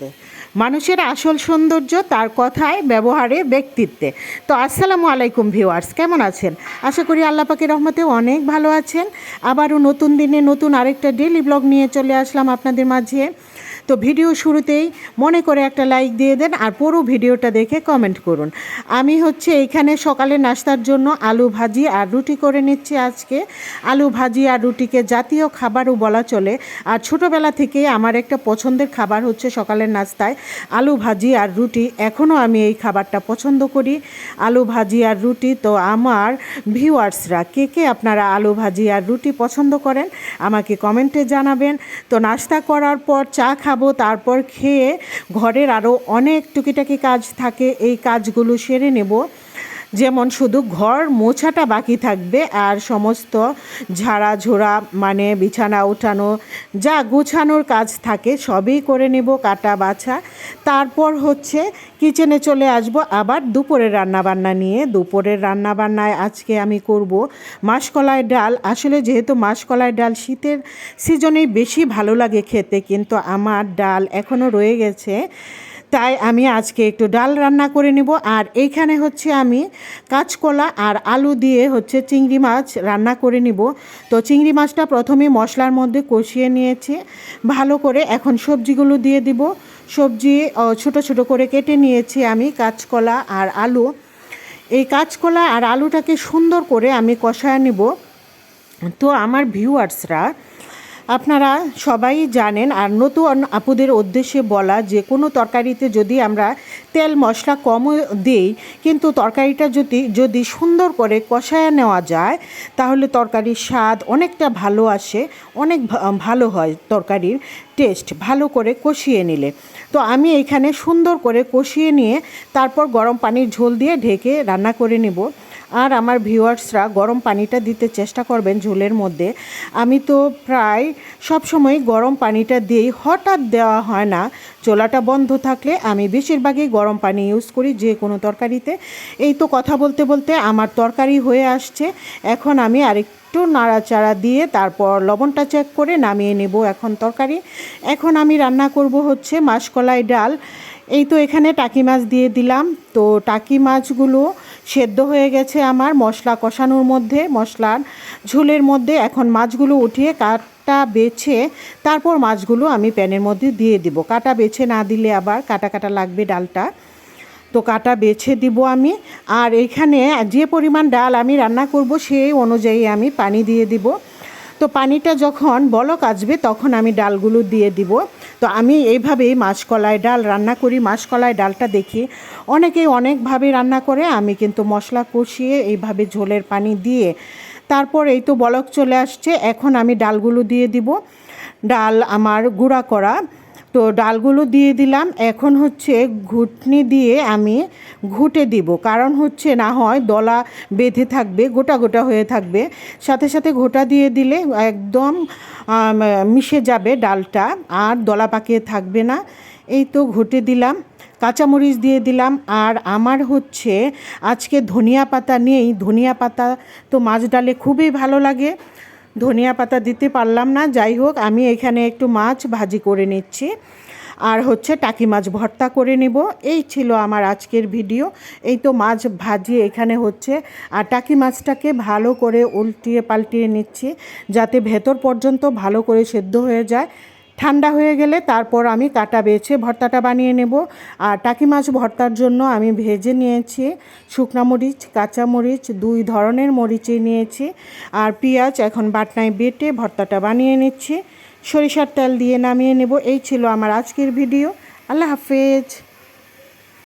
ব্যক্তিত্বে। মানুষের আসল সৌন্দর্য তার কথায়, ব্যবহারে, ব্যক্তিত্বে। তো আসসালামু আলাইকুম ভিউয়ার্স, কেমন আছেন? আশা করি আল্লাহ পাকের রহমতে অনেক ভালো আছেন। আবারও নতুন দিনে নতুন আরেকটা ডেইলি ব্লগ নিয়ে চলে আসলাম আপনাদের মাঝে। তো ভিডিও শুরুতেই মনে করে একটা লাইক দিয়ে দেন আর পুরো ভিডিওটা দেখে কমেন্ট করুন। আমি এইখানে সকালে নাস্তার জন্য আলু ভাজি আর রুটি করে নিচ্ছি। আজকে আলু ভাজি আর রুটিকে জাতীয় খাবারও বলা চলে, আর ছোটোবেলা থেকে আমার একটা পছন্দের খাবার সকালের নাস্তায় আলু ভাজি আর রুটি। এখনও আমি এই খাবারটা পছন্দ করি, আলু ভাজি আর রুটি। তো আমার ভিউয়ার্সরা কে কে আপনারা আলু ভাজি আর রুটি পছন্দ করেন আমাকে কমেন্টে জানাবেন। তো নাস্তা করার পর চা খাবো, তারপর খেয়ে ঘরের আরও অনেক টুকিটাকি কাজ থাকে, এই কাজগুলো সেরে নেব। যেমন শুধু ঘর মোছাটা বাকি থাকবে, আর সমস্ত ঝাড়াঝোড়া মানে বিছানা উঠানো, যা গুছানোর কাজ থাকে সবই করে নেব, কাটা বাছা। তারপর কিচেনে চলে আসব আবার দুপুরের রান্নাবান্না নিয়ে। দুপুরের রান্নাবান্নায় আজকে আমি করব মাসকলাই ডাল। আসলে যেহেতু মাসকলাই ডাল শীতের সিজনেই বেশি ভালো লাগে খেতে, কিন্তু আমার ডাল এখনও রয়ে গেছে, তাই আমি আজকে একটু ডাল রান্না করে নেব। আর এইখানে আমি কাঁচকলা আর আলু দিয়ে চিংড়ি মাছ রান্না করে নিব। তো চিংড়ি মাছটা প্রথমে মশলার মধ্যে কষিয়ে নিয়েছি ভালো করে। এখন সবজিগুলো দিয়ে দিব। সবজি ছোট ছোট করে কেটে নিয়েছি আমি, কাঁচকলা আর আলু। এই কাঁচকলা আর আলুটাকে সুন্দর করে আমি কষায় নেব। তো আমার ভিউয়ার্সরা আপনারা সবাই জানেন, আর নতুন আপুদের উদ্দেশ্যে বলা, যে কোনো তরকারিতে যদি আমরা তেল মশলা কম দিই, কিন্তু তরকারিটা যদি সুন্দর করে কষায় নেওয়া যায়, তাহলে তরকারির স্বাদ অনেকটা ভালো আসে, অনেক ভালো হয় তরকারির টেস্ট ভালো করে কষিয়ে নিলে। তো আমি এখানে সুন্দর করে কষিয়ে নিয়ে তারপর গরম পানির ঝোল দিয়ে ঢেকে রান্না করে নেব। আর আমার ভিউয়ার্সরা গরম পানিটা দিতে চেষ্টা করবেন ঝোলের মধ্যে। আমি তো প্রায় সবসময় গরম পানিটা দিই, হঠাৎ দেওয়া হয় না। চোলাটা বন্ধ থাকলে আমি বেশিরভাগই গরম পানি ইউজ করি যে কোনো তরকারিতে। এই তো কথা বলতে বলতে আমার তরকারি হয়ে আসছে। এখন আমি আরেকটু নাড়াচাড়া দিয়ে তারপর লবণটা চেক করে নামিয়ে নেব এখন তরকারি। এখন আমি রান্না করব মাসকলাই ডাল। এই তো এখানে টাকি মাছ দিয়ে দিলাম। তো টাকি মাছগুলো সেদ্ধ হয়ে গেছে আমার মশলা কষানোর মধ্যে, মশলার ঝোলের মধ্যে। এখন মাছগুলো উঠিয়ে কাটা বেছে তারপর মাছগুলো আমি প্যানের মধ্যে দিয়ে দিব। কাটা বেছে না দিলে আবার কাটা কাটা লাগবে ডালটা, তো কাটা বেছে দিব আমি। আর এখানে যে পরিমাণ ডাল আমি রান্না করব সেই অনুযায়ী আমি পানি দিয়ে দিব। তো পানিটা যখন বলক আসবে তখন আমি ডালগুলো দিয়ে দিব। তো আমি এইভাবেই মাসকলাই ডাল রান্না করি। মাসকলাই ডালটা দেখি অনেকেই অনেকভাবে রান্না করে, আমি কিন্তু মশলা কষিয়ে এইভাবে ঝোলের পানি দিয়ে তারপর এই তো বলক চলে আসছে। এখন আমি ডালগুলো দিয়ে দিব। ডাল আমার গুঁড়া করা, তো ডালগুলো দিয়ে দিলাম। এখন ঘুটনি দিয়ে আমি ঘুটে দিব, কারণ না হয় দলা বেঁধে থাকবে, গোটা গোটা হয়ে থাকবে। সাথে সাথে ঘোটা দিয়ে দিলে একদম মিশে যাবে ডালটা, আর দলা পাকিয়ে থাকবে না। এই তো ঘুটে দিলাম, কাঁচামরিচ দিয়ে দিলাম। আর আমার আজকে ধনিয়া পাতা নেই। ধনিয়া পাতা তো মাছ ডালে খুবই ভালো লাগে, ধনিয়া পাতা দিতে পারলাম না। যাই হোক, আমি এখানে একটু মাছ ভাজি করে নিচ্ছি, আর টাকি মাছ ভর্তা করে নিব। এই ছিল আমার আজকের ভিডিও। এই তো মাছ ভাজি এখানে আর টাকি মাছটাকে ভালো করে উল্টিয়ে পাল্টিয়ে নিচ্ছি, যাতে ভেতর পর্যন্ত ভালো করে সেদ্ধ হয়ে যায়। ঠান্ডা হয়ে গেলে তারপর আমি কাটা বেছে ভর্তাটা বানিয়ে নেব। আর টাকি মাছ ভর্তার জন্য আমি ভেজে নিয়েছি শুকনা মরিচ, কাঁচা মরিচ, 2 ধরনের মরিচই নিয়েছি, আর পেঁয়াজ এখন বাটনায় বেটে ভর্তাটা বানিয়ে নিচ্ছি। সরিষার তেল দিয়ে নামিয়ে নেব। এই ছিল আমার আজকের ভিডিও। আল্লাহ হাফেজ।